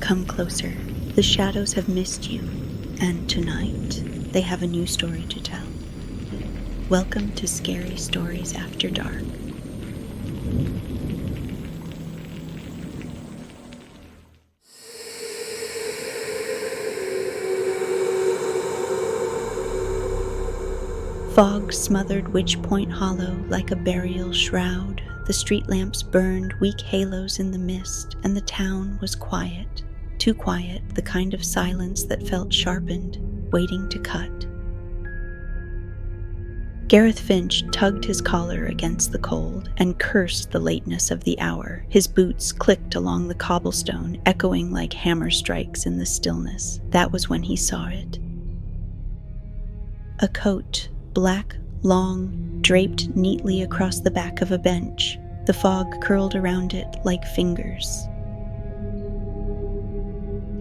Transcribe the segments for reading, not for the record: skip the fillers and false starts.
Come closer. The shadows have missed you, and tonight they have a new story to tell. Welcome to Scary Stories After Dark. Fog smothered Witch Point Hollow like a burial shroud. The street lamps burned weak halos in the mist, and the town was quiet. Too quiet, the kind of silence that felt sharpened, waiting to cut. Gareth Finch tugged his collar against the cold and cursed the lateness of the hour. His boots clicked along the cobblestone, echoing like hammer strikes in the stillness. That was when he saw it. A coat, black, long, draped neatly across the back of a bench. The fog curled around it like fingers.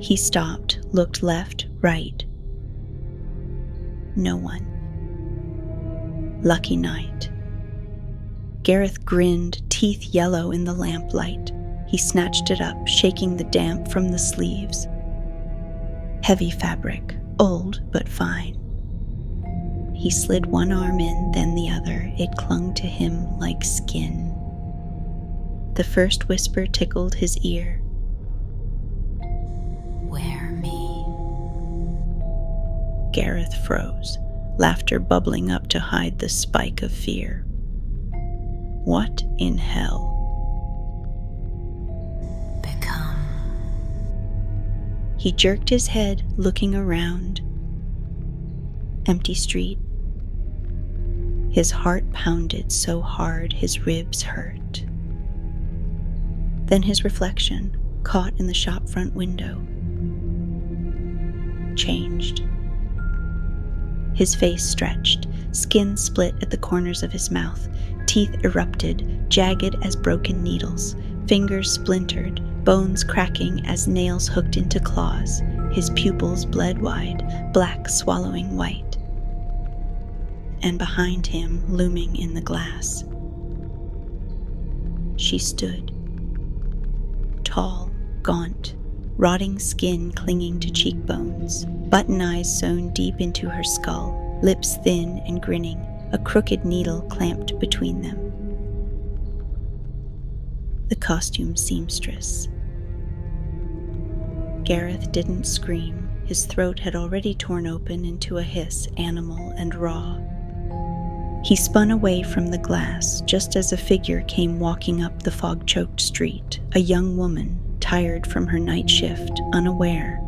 He stopped, looked left, right. No one. Lucky night. Gareth grinned, teeth yellow in the lamplight. He snatched it up, shaking the damp from the sleeves. Heavy fabric, old but fine. He slid one arm in, then the other. It clung to him like skin. The first whisper tickled his ear. Wear me. Gareth froze, laughter bubbling up to hide the spike of fear. What in hell? Become. He jerked his head, looking around. Empty street. His heart pounded so hard his ribs hurt. Then his reflection, caught in the shop front window, changed. His face stretched, skin split at the corners of his mouth, teeth erupted, jagged as broken needles, fingers splintered, bones cracking as nails hooked into claws. His pupils bled wide, black swallowing white. And behind him, looming in the glass, she stood. Tall, gaunt, rotting skin clinging to cheekbones, button eyes sewn deep into her skull, lips thin and grinning, a crooked needle clamped between them. The Costume Seamstress. Gareth didn't scream. His throat had already torn open into a hiss, animal and raw. He spun away from the glass just as a figure came walking up the fog-choked street, a young woman, tired from her night shift, unaware.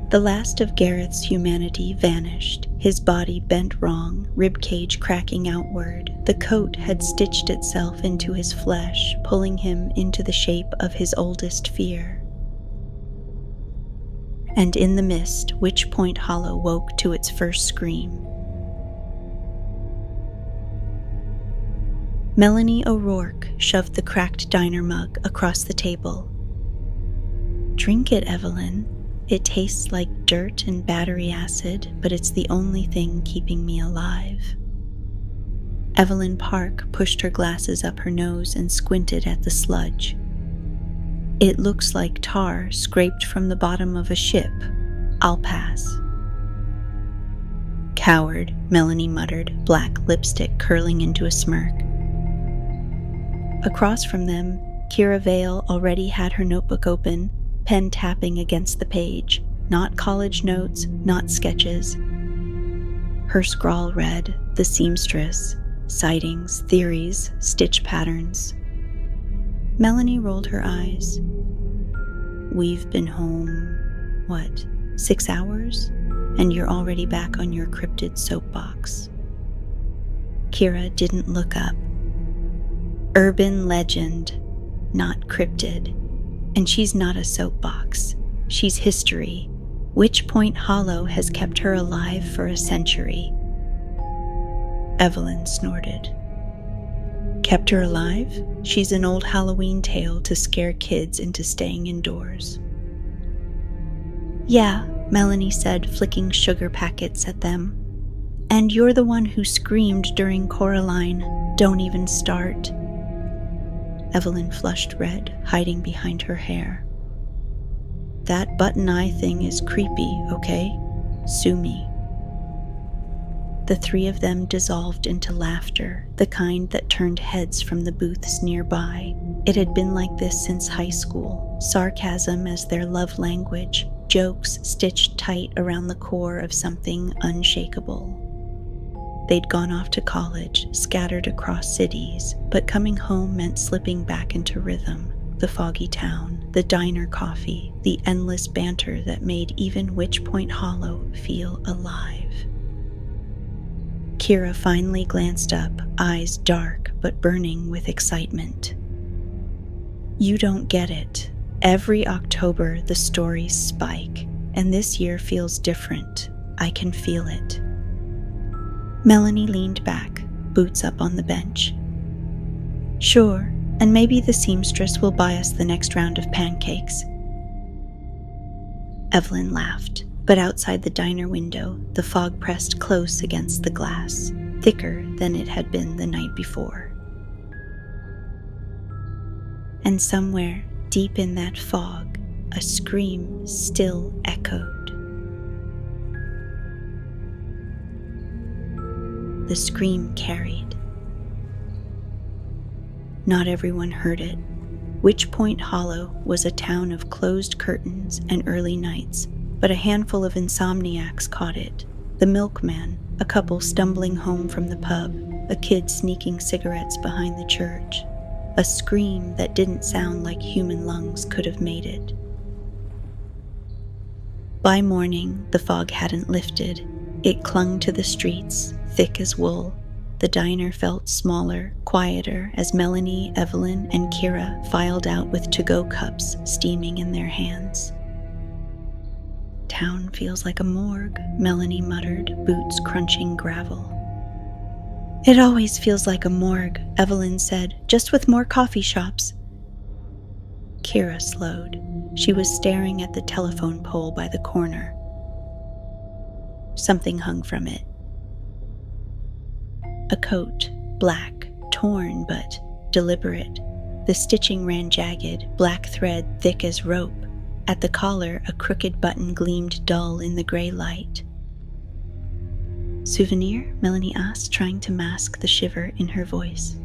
The last of Gareth's humanity vanished, his body bent wrong, ribcage cracking outward. The coat had stitched itself into his flesh, pulling him into the shape of his oldest fear. And in the mist, Witch Point Hollow woke to its first scream. Melanie O'Rourke shoved the cracked diner mug across the table. Drink it, Evelyn. It tastes like dirt and battery acid, but it's the only thing keeping me alive. Evelyn Park pushed her glasses up her nose and squinted at the sludge. It looks like tar scraped from the bottom of a ship. I'll pass. Coward, Melanie muttered, black lipstick curling into a smirk. Across from them, Kiera Vale already had her notebook open, pen tapping against the page. Not college notes, not sketches. Her scrawl read, "The seamstress, sightings, theories, stitch patterns." Melanie rolled her eyes. We've been home, 6 hours? And you're already back on your cryptid soapbox. Kiera didn't look up. Urban legend, not cryptid. And she's not a soapbox. She's history. Witch Point Hollow has kept her alive for a century. Evelyn snorted. Kept her alive? She's an old Halloween tale to scare kids into staying indoors. Yeah, Melanie said, flicking sugar packets at them. And you're the one who screamed during Coraline. Don't even start. Evelyn flushed red, hiding behind her hair. That button eye thing is creepy, okay? Sue me." The three of them dissolved into laughter, the kind that turned heads from the booths nearby. It had been like this since high school, sarcasm as their love language, jokes stitched tight around the core of something unshakable. They'd gone off to college, scattered across cities, but coming home meant slipping back into rhythm. The foggy town, the diner coffee, the endless banter that made even Witch Point Hollow feel alive. Kiera finally glanced up, eyes dark but burning with excitement. "You don't get it. Every October the stories spike, and this year feels different. I can feel it." Melanie leaned back, boots up on the bench. "Sure, and maybe the seamstress will buy us the next round of pancakes." Evelyn laughed, but outside the diner window, the fog pressed close against the glass, thicker than it had been the night before. And somewhere deep in that fog, a scream still echoed. The scream carried. Not everyone heard it. Witch Point Hollow was a town of closed curtains and early nights, but a handful of insomniacs caught it. The milkman, a couple stumbling home from the pub, a kid sneaking cigarettes behind the church. A scream that didn't sound like human lungs could have made it. By morning, the fog hadn't lifted. It clung to the streets, thick as wool. The diner felt smaller, quieter as Melanie, Evelyn, and Kiera filed out with to-go cups steaming in their hands. "Town feels like a morgue," Melanie muttered, boots crunching gravel. "It always feels like a morgue," Evelyn said, "just with more coffee shops." Kiera slowed. She was staring at the telephone pole by the corner. Something hung from it. A coat, black, torn but deliberate. The stitching ran jagged, black thread thick as rope. At the collar, a crooked button gleamed dull in the gray light. "Souvenir?" Melanie asked, trying to mask the shiver in her voice.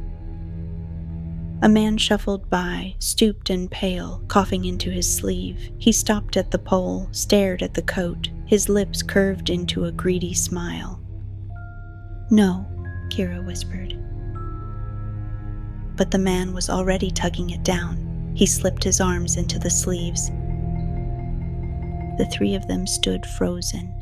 A man shuffled by, stooped and pale, coughing into his sleeve. He stopped at the pole, stared at the coat, his lips curved into a greedy smile. "No," Kiera whispered. But the man was already tugging it down. He slipped his arms into the sleeves. The three of them stood frozen.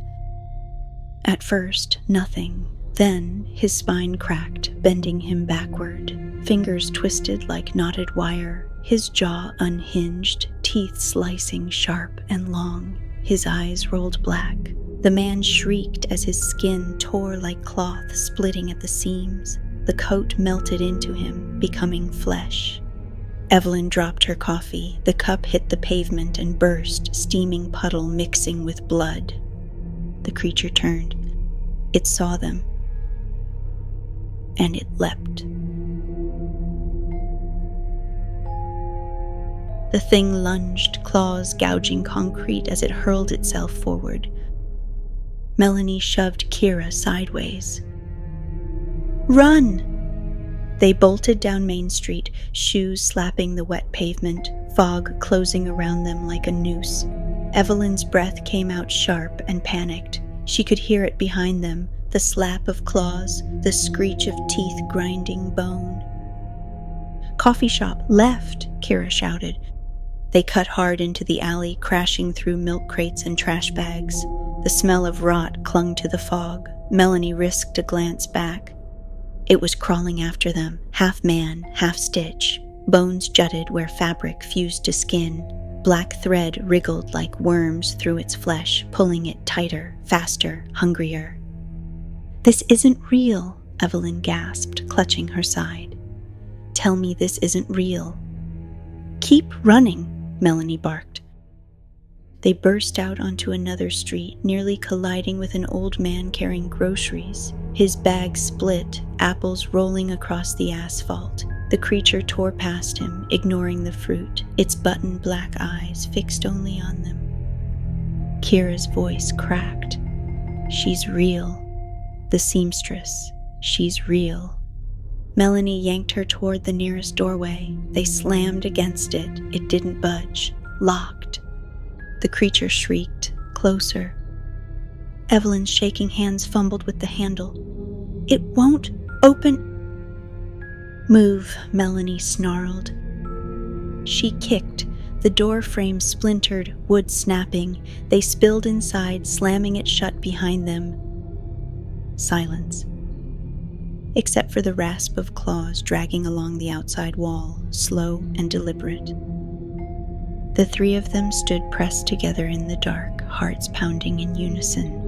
At first, nothing. Then, his spine cracked, bending him backward. Fingers twisted like knotted wire, his jaw unhinged, teeth slicing sharp and long. His eyes rolled black. The man shrieked as his skin tore like cloth, splitting at the seams. The coat melted into him, becoming flesh. Evelyn dropped her coffee. The cup hit the pavement and burst, steaming puddle mixing with blood. The creature turned. It saw them. And it leapt. The thing lunged, claws gouging concrete as it hurled itself forward. Melanie shoved Kiera sideways. "Run!" They bolted down Main Street, shoes slapping the wet pavement, fog closing around them like a noose. Evelyn's breath came out sharp and panicked. She could hear it behind them, the slap of claws, the screech of teeth grinding bone. "Coffee shop, left!" Kiera shouted. They cut hard into the alley, crashing through milk crates and trash bags. The smell of rot clung to the fog. Melanie risked a glance back. It was crawling after them, half man, half stitch. Bones jutted where fabric fused to skin. Black thread wriggled like worms through its flesh, pulling it tighter, faster, hungrier. "This isn't real," Evelyn gasped, clutching her side. "Tell me this isn't real." "Keep running," Melanie barked. They burst out onto another street, nearly colliding with an old man carrying groceries. His bag split, apples rolling across the asphalt. The creature tore past him, ignoring the fruit, its button black eyes fixed only on them. Kiera's voice cracked. "She's real. The seamstress. She's real." Melanie yanked her toward the nearest doorway. They slammed against it. It didn't budge. Locked. The creature shrieked. Closer. Evelyn's shaking hands fumbled with the handle. "It won't open." "Move," Melanie snarled. She kicked. The door frame splintered, wood snapping. They spilled inside, slamming it shut behind them. Silence. Except for the rasp of claws dragging along the outside wall, slow and deliberate. The three of them stood pressed together in the dark, hearts pounding in unison.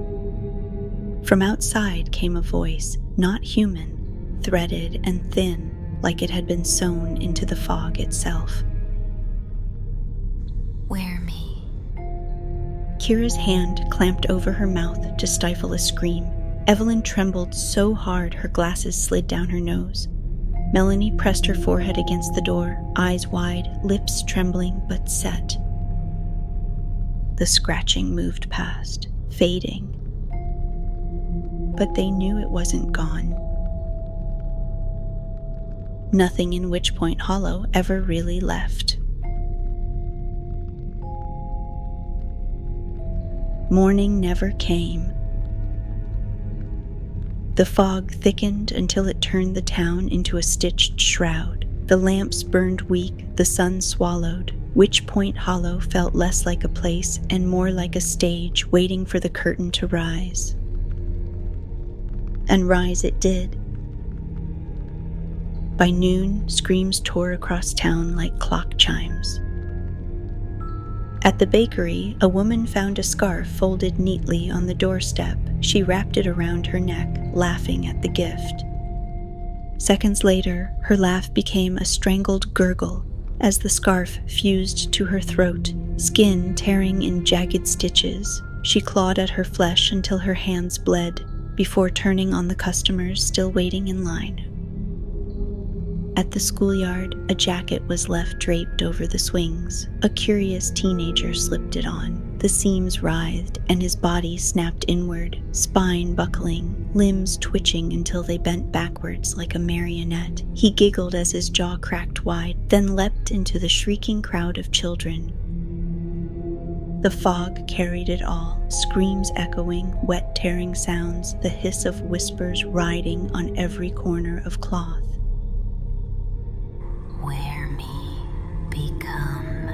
From outside came a voice, not human, threaded and thin, like it had been sewn into the fog itself. "Wear me." Kiera's hand clamped over her mouth to stifle a scream. Evelyn trembled so hard her glasses slid down her nose. Melanie pressed her forehead against the door, eyes wide, lips trembling but set. The scratching moved past, fading. But they knew it wasn't gone. Nothing in Witch Point Hollow ever really left. Morning never came. The fog thickened until it turned the town into a stitched shroud. The lamps burned weak, the sun swallowed. Witch Point Hollow felt less like a place and more like a stage waiting for the curtain to rise. And rise it did. By noon, screams tore across town like clock chimes. At the bakery, a woman found a scarf folded neatly on the doorstep. She wrapped it around her neck, laughing at the gift. Seconds later, her laugh became a strangled gurgle as the scarf fused to her throat, skin tearing in jagged stitches. She clawed at her flesh until her hands bled, before turning on the customers still waiting in line. At the schoolyard, a jacket was left draped over the swings. A curious teenager slipped it on. The seams writhed, and his body snapped inward, spine buckling, limbs twitching until they bent backwards like a marionette. He giggled as his jaw cracked wide, then leapt into the shrieking crowd of children. The fog carried it all, screams echoing, wet tearing sounds, the hiss of whispers riding on every corner of cloth. "Wear me, become."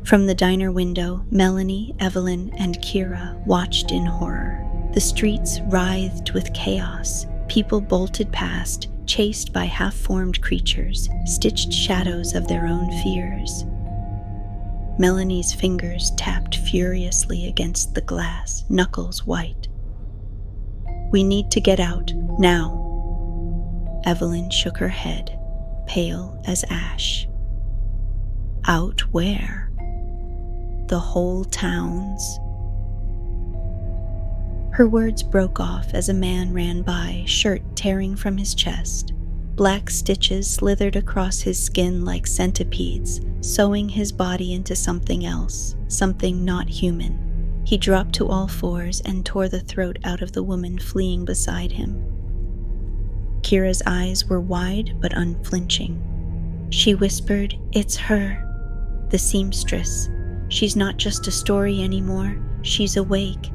From the diner window, Melanie, Evelyn, and Kiera watched in horror. The streets writhed with chaos. People bolted past, chased by half-formed creatures, stitched shadows of their own fears. Melanie's fingers tapped furiously against the glass, knuckles white. "We need to get out, now." Evelyn shook her head, pale as ash. "Out where? The whole town's." Her words broke off as a man ran by, shirt tearing from his chest. Black stitches slithered across his skin like centipedes, sewing his body into something else, something not human. He dropped to all fours and tore the throat out of the woman fleeing beside him. Kiera's eyes were wide but unflinching. She whispered, "It's her, the seamstress. She's not just a story anymore, she's awake."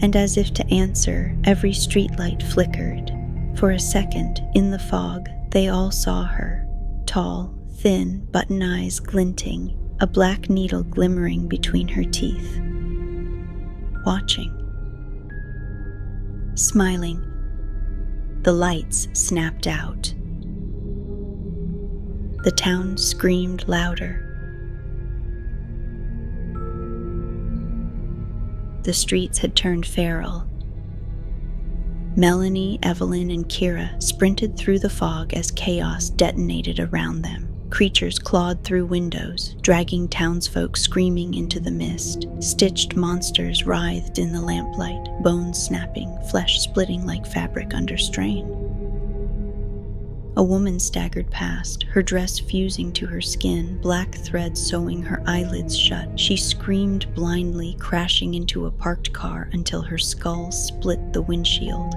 And as if to answer, every streetlight flickered. For a second, in the fog, they all saw her, tall, thin, button eyes glinting, a black needle glimmering between her teeth. Watching. Smiling. The lights snapped out. The town screamed louder. The streets had turned feral. Melanie, Evelyn, and Kiera sprinted through the fog as chaos detonated around them. Creatures clawed through windows, dragging townsfolk screaming into the mist. Stitched monsters writhed in the lamplight, bones snapping, flesh splitting like fabric under strain. A woman staggered past, her dress fusing to her skin, black thread sewing her eyelids shut. She screamed blindly, crashing into a parked car until her skull split the windshield.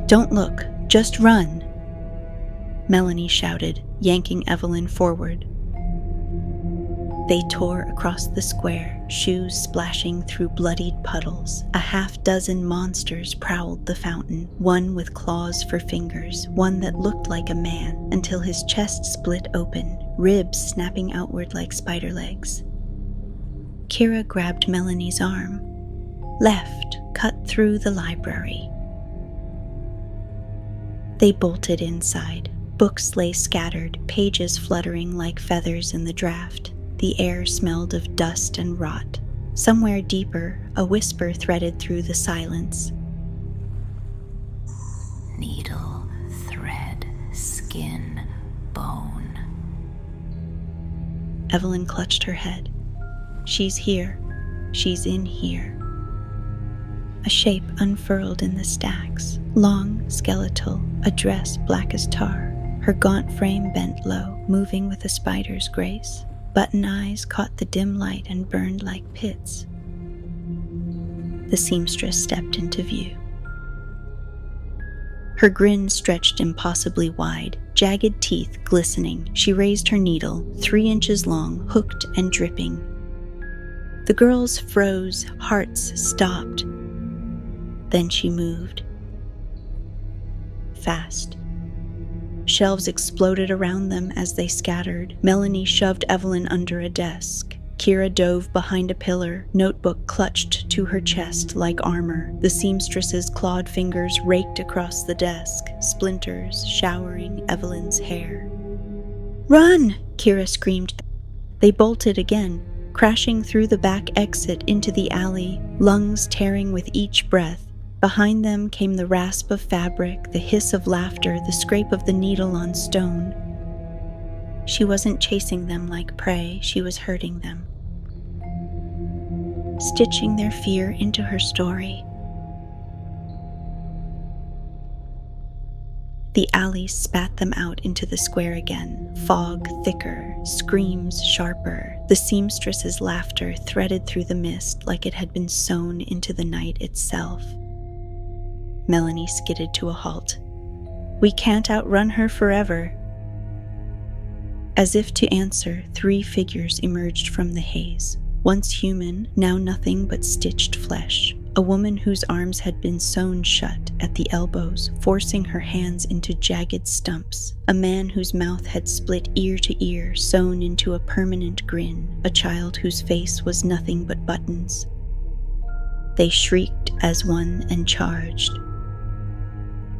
"Don't look, just run!" Melanie shouted, yanking Evelyn forward. They tore across the square, shoes splashing through bloodied puddles. A half-dozen monsters prowled the fountain, one with claws for fingers, one that looked like a man until his chest split open, ribs snapping outward like spider legs. Kiera grabbed Melanie's arm. Left, cut through the library. They bolted inside. Books lay scattered, pages fluttering like feathers in the draft. The air smelled of dust and rot. Somewhere deeper, a whisper threaded through the silence. Needle, thread, skin, bone. Evelyn clutched her head. She's here. She's in here. A shape unfurled in the stacks, long, skeletal, a dress black as tar. Her gaunt frame bent low, moving with a spider's grace. Button eyes caught the dim light and burned like pits. The seamstress stepped into view. Her grin stretched impossibly wide, jagged teeth glistening. She raised her needle, 3 inches long, hooked and dripping. The girls froze, hearts stopped. Then she moved. Fast. Shelves exploded around them as they scattered. Melanie shoved Evelyn under a desk. Kiera dove behind a pillar, notebook clutched to her chest like armor. The seamstress's clawed fingers raked across the desk, splinters showering Evelyn's hair. "Run!" Kiera screamed. They bolted again, crashing through the back exit into the alley, lungs tearing with each breath. Behind them came the rasp of fabric, the hiss of laughter, the scrape of the needle on stone. She wasn't chasing them like prey, she was hurting them. Stitching their fear into her story. The alley spat them out into the square again, fog thicker, screams sharper. The seamstress's laughter threaded through the mist like it had been sewn into the night itself. Melanie skidded to a halt. "We can't outrun her forever." As if to answer, 3 figures emerged from the haze. Once human, now nothing but stitched flesh. A woman whose arms had been sewn shut at the elbows, forcing her hands into jagged stumps. A man whose mouth had split ear to ear, sewn into a permanent grin. A child whose face was nothing but buttons. They shrieked as one and charged.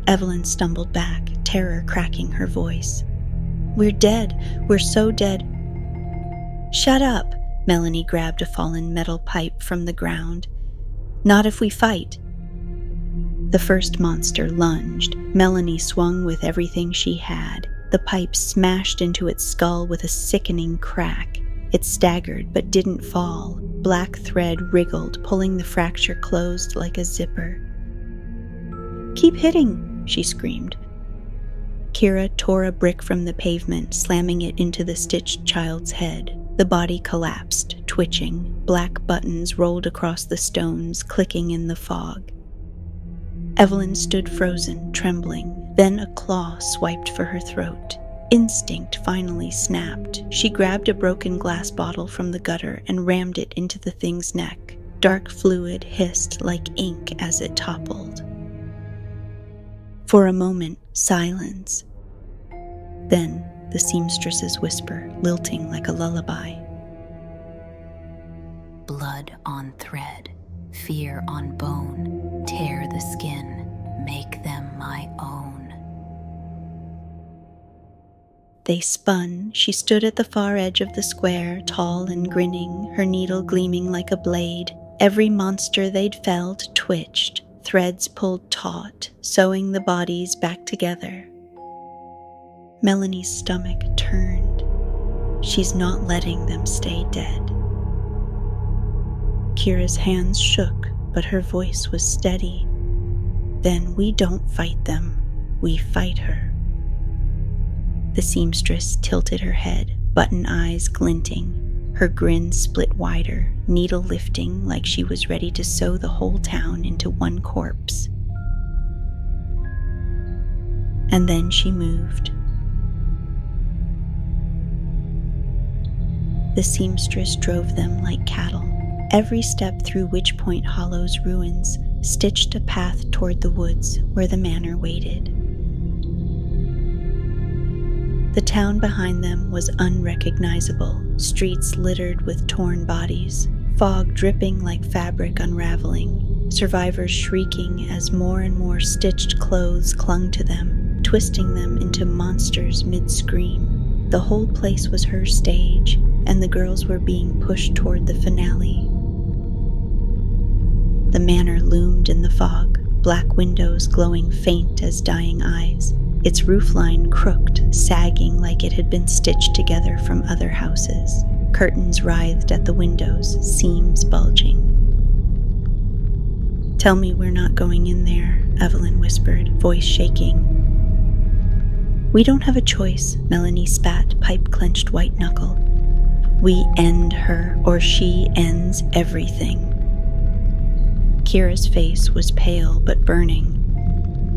Evelyn stumbled back, terror cracking her voice. "We're dead. We're so dead." "Shut up!" Melanie grabbed a fallen metal pipe from the ground. "Not if we fight." The first monster lunged. Melanie swung with everything she had. The pipe smashed into its skull with a sickening crack. It staggered but didn't fall. Black thread wriggled, pulling the fracture closed like a zipper. "Keep hitting!" she screamed. Kiera tore a brick from the pavement, slamming it into the stitched child's head. The body collapsed, twitching. Black buttons rolled across the stones, clicking in the fog. Evelyn stood frozen, trembling. Then a claw swiped for her throat. Instinct finally snapped. She grabbed a broken glass bottle from the gutter and rammed it into the thing's neck. Dark fluid hissed like ink as it toppled. For a moment, silence. Then the seamstress's whisper, lilting like a lullaby. Blood on thread, fear on bone, tear the skin, make them my own. They spun. She stood at the far edge of the square, tall and grinning, her needle gleaming like a blade. Every monster they'd felled twitched. Threads pulled taut, sewing the bodies back together. Melanie's stomach turned. She's not letting them stay dead. Kiera's hands shook, but her voice was steady. "Then we don't fight them, we fight her." The seamstress tilted her head, button eyes glinting, her grin split wider, needle lifting like she was ready to sew the whole town into one corpse. And then she moved. The seamstress drove them like cattle. Every step through Witchpoint Hollow's ruins stitched a path toward the woods where the manor waited. The town behind them was unrecognizable, streets littered with torn bodies, fog dripping like fabric unraveling, survivors shrieking as more and more stitched clothes clung to them, twisting them into monsters mid-scream. The whole place was her stage, and the girls were being pushed toward the finale. The manor loomed in the fog, black windows glowing faint as dying eyes, its roofline crooked, sagging like it had been stitched together from other houses. Curtains writhed at the windows, seams bulging. "Tell me we're not going in there," Evelyn whispered, voice shaking. "We don't have a choice," Melanie spat, pipe-clenched white knuckle. "We end her, or she ends everything." Kiera's face was pale but burning.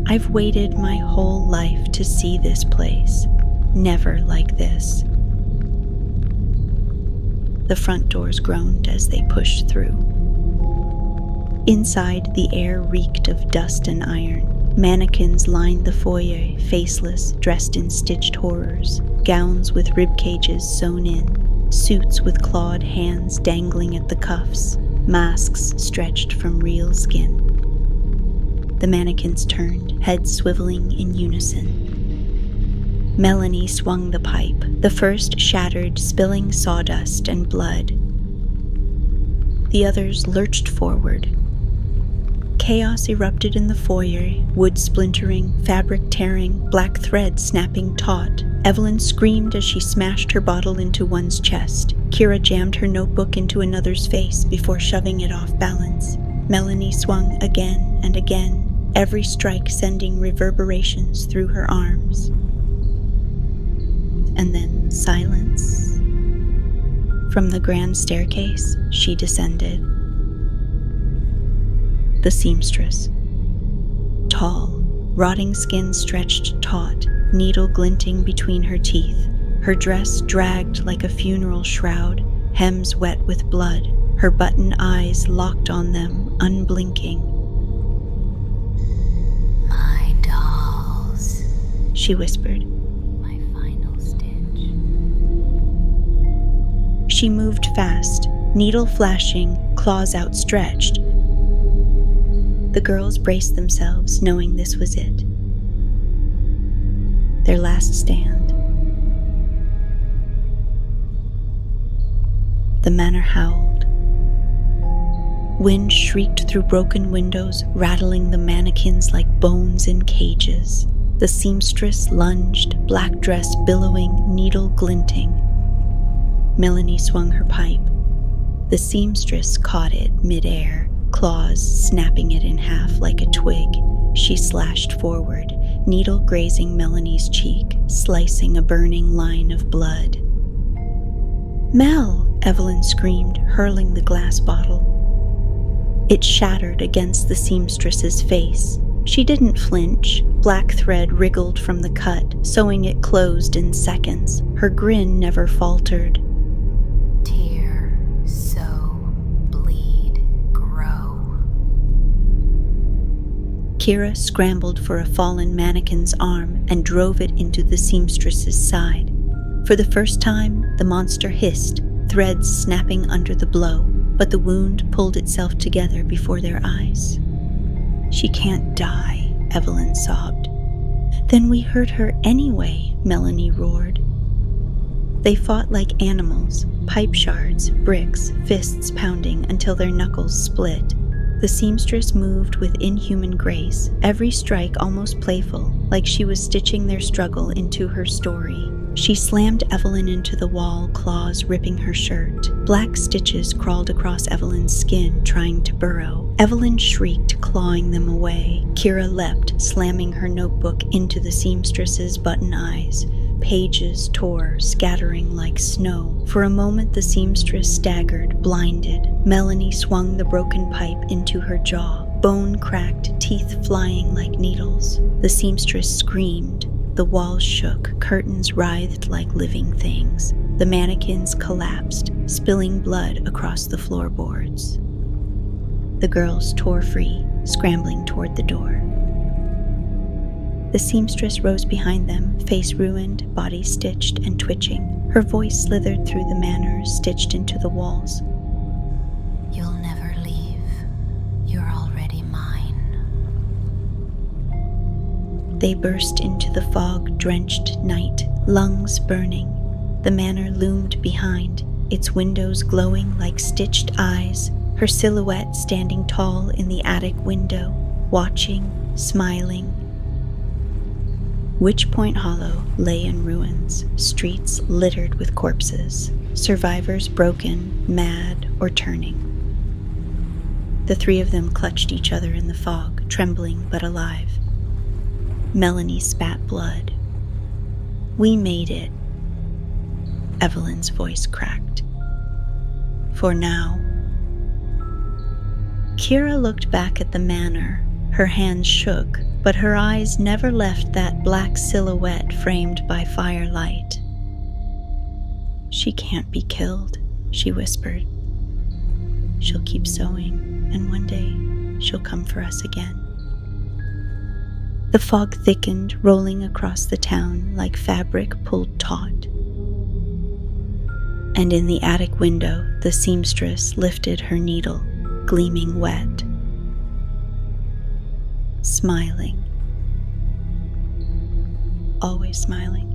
"I've waited my whole life to see this place. Never like this." The front doors groaned as they pushed through. Inside, the air reeked of dust and iron. Mannequins lined the foyer, faceless, dressed in stitched horrors, gowns with rib cages sewn in, suits with clawed hands dangling at the cuffs, masks stretched from real skin. The mannequins turned, heads swiveling in unison. Melanie swung the pipe, the first shattered, spilling sawdust and blood. The others lurched forward. Chaos erupted in the foyer, wood splintering, fabric tearing, black thread snapping taut. Evelyn screamed as she smashed her bottle into one's chest. Kiera jammed her notebook into another's face before shoving it off balance. Melanie swung again and again, every strike sending reverberations through her arms. And then silence. From the grand staircase, she descended. The seamstress. Tall, rotting skin stretched taut, needle glinting between her teeth, her dress dragged like a funeral shroud, hems wet with blood, her button eyes locked on them, unblinking. "My dolls," she whispered. "My final stitch." She moved fast, needle flashing, claws outstretched. The girls braced themselves, knowing this was it. Their last stand. The manor howled. Wind shrieked through broken windows, rattling the mannequins like bones in cages. The seamstress lunged, black dress billowing, needle glinting. Melanie swung her pipe. The seamstress caught it midair, claws snapping it in half like a twig. She slashed forward, needle grazing Melanie's cheek, slicing a burning line of blood. "Mel!" Evelyn screamed, hurling the glass bottle. It shattered against the seamstress's face. She didn't flinch. Black thread wriggled from the cut, sewing it closed in seconds. Her grin never faltered. Tear, sow, bleed, grow. Kiera scrambled for a fallen mannequin's arm and drove it into the seamstress's side. For the first time, the monster hissed, threads snapping under the blow, but the wound pulled itself together before their eyes. "She can't die," Evelyn sobbed. "Then we hurt her anyway," Melanie roared. They fought like animals, pipe shards, bricks, fists pounding until their knuckles split. The seamstress moved with inhuman grace, every strike almost playful, like she was stitching their struggle into her story. She slammed Evelyn into the wall, claws ripping her shirt. Black stitches crawled across Evelyn's skin, trying to burrow. Evelyn shrieked, clawing them away. Kiera leapt, slamming her notebook into the seamstress's button eyes. Pages tore, scattering like snow. For a moment the seamstress staggered, blinded. Melanie swung the broken pipe into her jaw, bone cracked, teeth flying like needles. The seamstress screamed. The walls shook, curtains writhed like living things. The mannequins collapsed, spilling blood across the floorboards. The girls tore free, scrambling toward the door. The seamstress rose behind them, face ruined, body stitched and twitching. Her voice slithered through the manor, stitched into the walls. You'll never leave. You're already mine. They burst into the fog-drenched night, lungs burning. The manor loomed behind, its windows glowing like stitched eyes, her silhouette standing tall in the attic window, watching, smiling. Witch Point Hollow lay in ruins, streets littered with corpses, survivors broken, mad, or turning. The three of them clutched each other in the fog, trembling but alive. Melanie spat blood. "We made it." Evelyn's voice cracked. "For now." Kiera looked back at the manor. Her hands shook, but her eyes never left that black silhouette framed by firelight. "She can't be killed," she whispered. "She'll keep sewing, and one day she'll come for us again." The fog thickened, rolling across the town like fabric pulled taut. And in the attic window, the seamstress lifted her needle, gleaming wet, smiling. Always smiling.